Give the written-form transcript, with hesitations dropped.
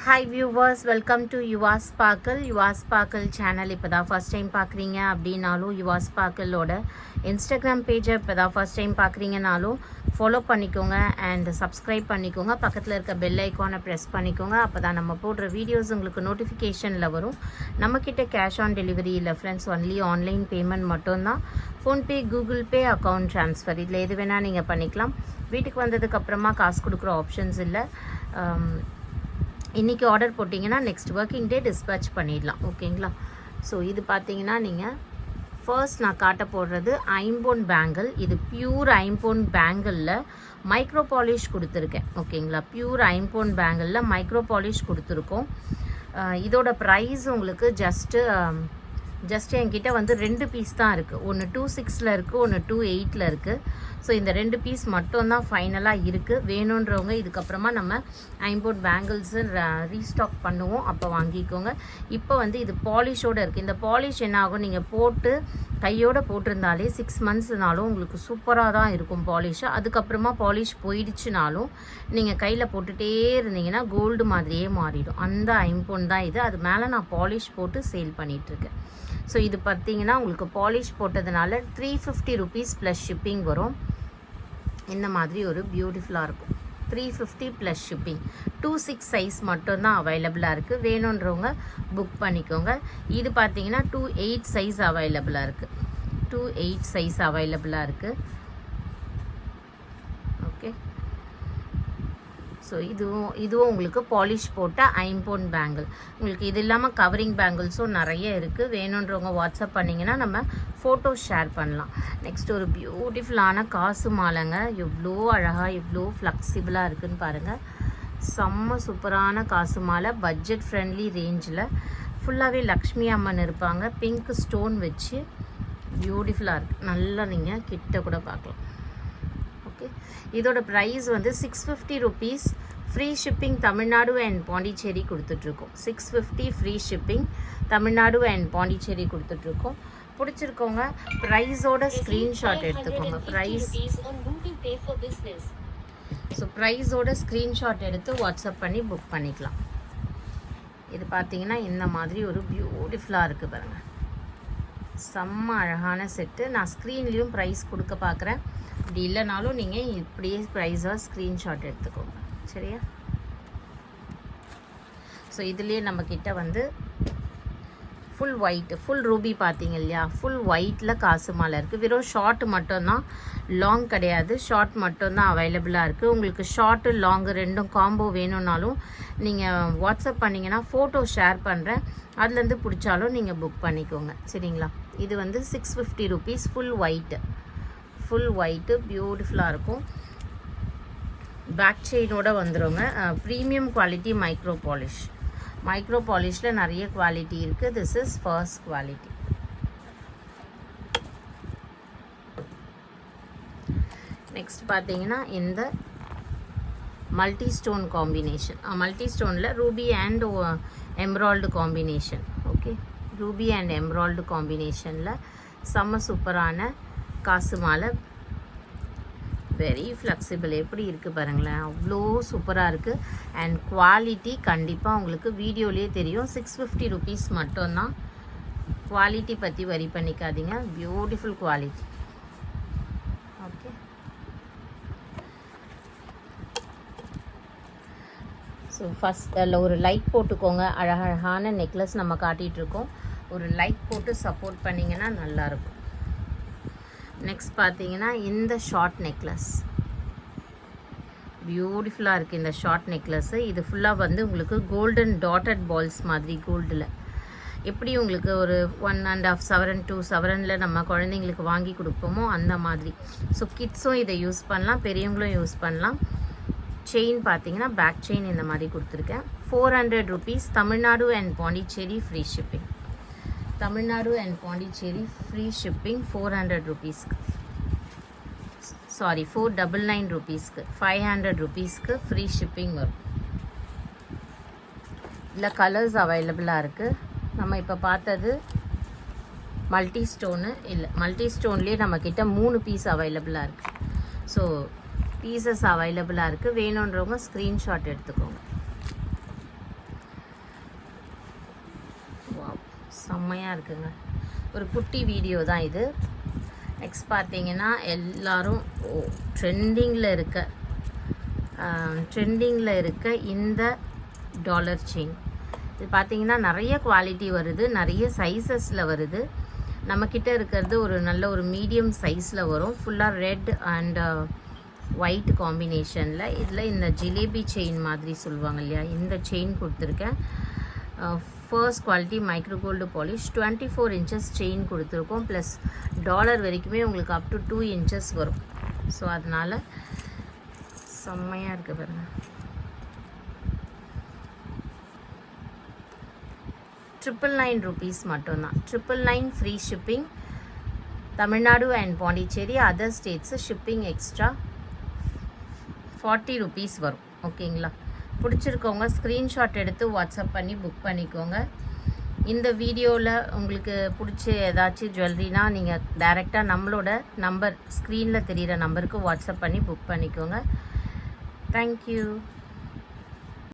Hi viewers, welcome to Yuva sparkle channel. இப்போ தான் first time பார்க்குறீங்க அப்படின்னாலும் யுவா ஸ்பார்க்கிளோட இன்ஸ்டாகிராம் பேஜை இப்போ தான் ஃபஸ்ட் டைம் பார்க்குறீங்கனாலும் ஃபாலோ பண்ணிக்கோங்க அண்ட் சப்ஸ்கிரைப் பண்ணிக்கோங்க. பக்கத்தில் இருக்க பெல் ஐக்கானை ப்ரெஸ் பண்ணிக்கோங்க. அப்போ தான் நம்ம போடுற வீடியோஸ் உங்களுக்கு நோட்டிஃபிகேஷனில் வரும். நம்மக்கிட்ட கேஷ் ஆன் டெலிவரி இல்லை ஃப்ரெண்ட்ஸ், ஒன்லி ஆன்லைன் பேமெண்ட் மட்டும்தான். PhonePe, Google Pay, account transfer இதில் எது வேணால் நீங்கள் பண்ணிக்கலாம். வீட்டுக்கு வந்ததுக்கப்புறமா காசு கொடுக்குற ஆப்ஷன்ஸ் இல்லை. இன்றைக்கி ஆர்டர் போட்டிங்கன்னா நெக்ஸ்ட் ஒர்க்கிங் டே டிஸ்பேச் பண்ணிடலாம். ஓகேங்களா? ஸோ இது பார்த்தீங்கன்னா நீங்கள் ஃபர்ஸ்ட் நான் காட்ட போடுறது ஐம்போன் பேங்கிள். இது பியூர் ஐம்போன் பேங்கிளில் மைக்ரோ பாலிஷ் கொடுத்துருக்கேன். ஓகேங்களா? பியூர் ஐம்போன் பேங்கிளில் மைக்ரோ பாலிஷ் கொடுத்துருக்கோம். இதோட ப்ரைஸ் உங்களுக்கு ஜஸ்ட்டு என்கிட்ட வந்து 2 பீஸ் தான் இருக்குது. ஒன்று 2.6 இருக்குது, ஒன்று 2.8 இருக்குது. ஸோ இந்த 2 பீஸ் மட்டும்தான் ஃபைனலாக இருக்குது. வேணுன்றவங்க இதுக்கப்புறமா நம்ம ஐம்போன் பேங்கிள்ஸு ரீஸ்டாக் பண்ணுவோம், அப்போ வாங்கிக்கோங்க. இப்போ வந்து இது பாலிஷோடு இருக்குது. இந்த பாலிஷ் என்ன ஆகும், நீங்கள் போட்டு கையோடு போட்டிருந்தாலே 6 மந்த்ஸ்னாலும் உங்களுக்கு சூப்பராக தான் இருக்கும் பாலிஷ். அதுக்கப்புறமா பாலிஷ் போயிடுச்சுனாலும் நீங்கள் கையில் போட்டுகிட்டே இருந்தீங்கன்னா கோல்டு மாதிரியே மாறிடும். அந்த ஐம்போன் தான் இது. அது மேலே நான் பாலிஷ் போட்டு சேல் பண்ணிகிட்ருக்கேன். ஸோ இது பார்த்தீங்கன்னா உங்களுக்கு பாலிஷ் போட்டதுனால 350 ருபீஸ் ப்ளஸ் ஷிப்பிங் வரும். இந்த மாதிரி ஒரு பியூட்டிஃபுல்லாக இருக்கும். 350 ப்ளஸ் ஷிப்பிங். 2.6 சைஸ் மட்டும்தான் அவைலபிளாக இருக்குது. வேணுன்றவங்க புக் பண்ணிக்கோங்க. இது பார்த்தீங்கன்னா 2.8 சைஸ் அவைலபிளாக இருக்குது. 2.8 சைஸ் அவைலபிளாக இருக்குது. ஓகே, ஸோ இதுவும் உங்களுக்கு பாலிஷ் போட்ட ஐம்போன் பேங்கிள். உங்களுக்கு இது இல்லாமல் கவரிங் பேங்கிள்ஸும் நிறைய இருக்குது. வேணுன்றவங்க வாட்ஸ்அப் பண்ணிங்கன்னா நம்ம ஃபோட்டோ ஷேர் பண்ணலாம். நெக்ஸ்ட் ஒரு பியூட்டிஃபுல்லான காசு மாலைங்க. எவ்வளோ அழகாக எவ்வளோ ஃப்ளெக்சிபிளாக இருக்குதுன்னு பாருங்கள். செம்ம சூப்பரான காசு மாலை. பட்ஜெட் ஃப்ரெண்ட்லி ரேஞ்சில் ஃபுல்லாகவே லக்ஷ்மி அம்மன் இருப்பாங்க. பிங்க் ஸ்டோன் வச்சு பியூட்டிஃபுல்லாக இருக்குது. நல்லா நீங்கள் கிட்ட கூட பார்க்கலாம். ஓகே, இதோட ப்ரைஸ் வந்து 650 rupees. Free shipping Tamil Nadu and Pondicherry கொடுத்துட்ருக்கோம். 650 free shipping Tamil Nadu and Pondicherry கொடுத்துட்ருக்கோம். பிடிச்சிருக்கோங்க ப்ரைஸோட ஸ்க்ரீன்ஷாட் எடுத்துக்கோங்க. ப்ரைஸோட ஸ்க்ரீன்ஷாட் எடுத்து வாட்ஸ்அப் பண்ணி புக் பண்ணிக்கலாம். இது பார்த்தீங்கன்னா இந்த மாதிரி ஒரு பியூட்டிஃபுல்லாக இருக்குது பாருங்கள். செம்ம அழகான செட்டு. நான் ஸ்க்ரீன்லேயும் ப்ரைஸ் கொடுக்க பார்க்குறேன். அப்படி இல்லைனாலும் நீங்கள் இப்படியே ப்ரைஸாக ஸ்க்ரீன்ஷாட் எடுத்துக்கோங்க. சரியா? ஸோ இதுலேயே நம்மக்கிட்ட வந்து ஃபுல் ஒயிட், ஃபுல் ரூபி பார்த்தீங்க இல்லையா? ஃபுல் ஒயிட்டில் காசு மாலை இருக்குது. வெறும் ஷார்ட் மட்டும்தான், லாங் கிடையாது. ஷார்ட் மட்டும்தான் அவைலபிளாக இருக்குது. உங்களுக்கு ஷார்ட்டு லாங்கு ரெண்டும் காம்போ வேணும்னாலும் நீங்கள் வாட்ஸ்அப் பண்ணிங்கன்னா ஃபோட்டோ ஷேர் பண்ணுறேன். அதுலேருந்து பிடிச்சாலும் நீங்கள் புக் பண்ணிக்கோங்க. சரிங்களா? இது வந்து 650 ருபீஸ். ஃபுல் ஒயிட்டு பியூட்டிஃபுல்லாக இருக்கும். பேக் செயினோட வந்துடுங்க. ப்ரீமியம் குவாலிட்டி மைக்ரோ பாலிஷில் நிறைய குவாலிட்டி இருக்குது. This is first quality. Next பார்த்தீங்கன்னா இந்த மல்டி ஸ்டோன் காம்பினேஷன். மல்டி ஸ்டோனில் ruby and emerald combination. Okay, ruby and emerald காம்பினேஷனில் செம்ம சூப்பரான காசு மாலை. Very flexible. எப்படி இருக்குது பாருங்களேன், அவ்வளோ சூப்பராக இருக்குது. அண்ட் குவாலிட்டி கண்டிப்பாக உங்களுக்கு வீடியோலேயே தெரியும். 650 ருபீஸ் மட்டும்தான். குவாலிட்டி பற்றி வரி பண்ணிக்காதீங்க. Beautiful quality. Okay, so first அதில் ஒரு லைக் போட்டுக்கோங்க. அழகழகான நெக்லஸ் நம்ம காட்டிகிட்ருக்கோம். ஒரு லைக் போட்டு சப்போர்ட் பண்ணிங்கன்னா நல்லாயிருக்கும். நெக்ஸ்ட் பார்த்தீங்கன்னா இந்த ஷார்ட் நெக்லஸ் பியூட்டிஃபுல்லாக இருக்குது. இந்த ஷார்ட் நெக்லஸ்ஸு இது ஃபுல்லாக வந்து உங்களுக்கு கோல்டன் டாட்டட் பால்ஸ் மாதிரி கோல்டில். எப்படி உங்களுக்கு ஒரு 1.5 சவரன் 2 சவரனில் நம்ம குழந்தைங்களுக்கு வாங்கி கொடுப்போமோ அந்த மாதிரி. ஸோ கிட்ஸும் இதை யூஸ் பண்ணலாம், பெரியவங்களும் யூஸ் பண்ணலாம். செயின் பார்த்தீங்கன்னா பேக் செயின் இந்த மாதிரி கொடுத்துருக்கேன். 400 rupees. Tamil Nadu and Pondicherry free shipping. 400 ருபீஸ்க்கு. சாரி, 499 ருபீஸ்க்கு. 500 ருபீஸ்க்கு ஃப்ரீ ஷிப்பிங் வரும். இதில் கலர்ஸ் அவைலபிளாக இருக்குது. நம்ம இப்போ பார்த்தது மல்டி ஸ்டோனு. இல்லை, மல்டி ஸ்டோன்லேயே நம்மக்கிட்ட 3 பீஸ் அவைலபிளாக இருக்குது. ஸோ பீசஸ் அவைலபிளாக இருக்குது. வேணுன்றவங்க ஸ்க்ரீன்ஷாட் எடுத்துக்கோங்க. செம்மையாக இருக்குங்க. ஒரு குட்டி வீடியோ தான் இது. நெக்ஸ்ட் பார்த்தீங்கன்னா எல்லாரும் ட்ரெண்டிங்கில் இருக்க இந்த டாலர் செயின். இது பார்த்தீங்கன்னா நிறைய குவாலிட்டி வருது, நிறைய சைஸஸில் வருது. நம்மக்கிட்ட இருக்கிறது ஒரு நல்ல ஒரு மீடியம் சைஸில் வரும். ஃபுல்லாக ரெட் அண்ட் ஒயிட் காம்பினேஷனில். இதில் இந்த ஜிலேபி செயின் மாதிரி சொல்லுவாங்க இல்லையா, இந்த செயின் கொடுத்துருக்கேன். First quality micro gold polish. 24 inches chain கொடுத்துருக்கோம். ப்ளஸ் டாலர் வரைக்குமே உங்களுக்கு அப் டு 2 இன்ச்சஸ் வரும். ஸோ அதனால் செம்மையாக இருக்குது பாருங்கள். 999 rupees மட்டும்தான். 999 free shipping. Tamil Nadu and Pondicherry, other states shipping extra 40 rupees வரும். ஓகேங்களா? பிடிச்சிருக்கவங்க ஸ்க்ரீன்ஷாட் எடுத்து வாட்ஸ்அப் பண்ணி புக் பண்ணிக்கோங்க. இந்த வீடியோவில் உங்களுக்கு பிடிச்ச ஏதாச்சும் ஜுவல்லரினா நீங்கள் டைரெக்டாக நம்மளோட நம்பர் ஸ்க்ரீனில் தெரிகிற நம்பருக்கு வாட்ஸ்அப் பண்ணி புக் பண்ணிக்கோங்க. தேங்க்யூ.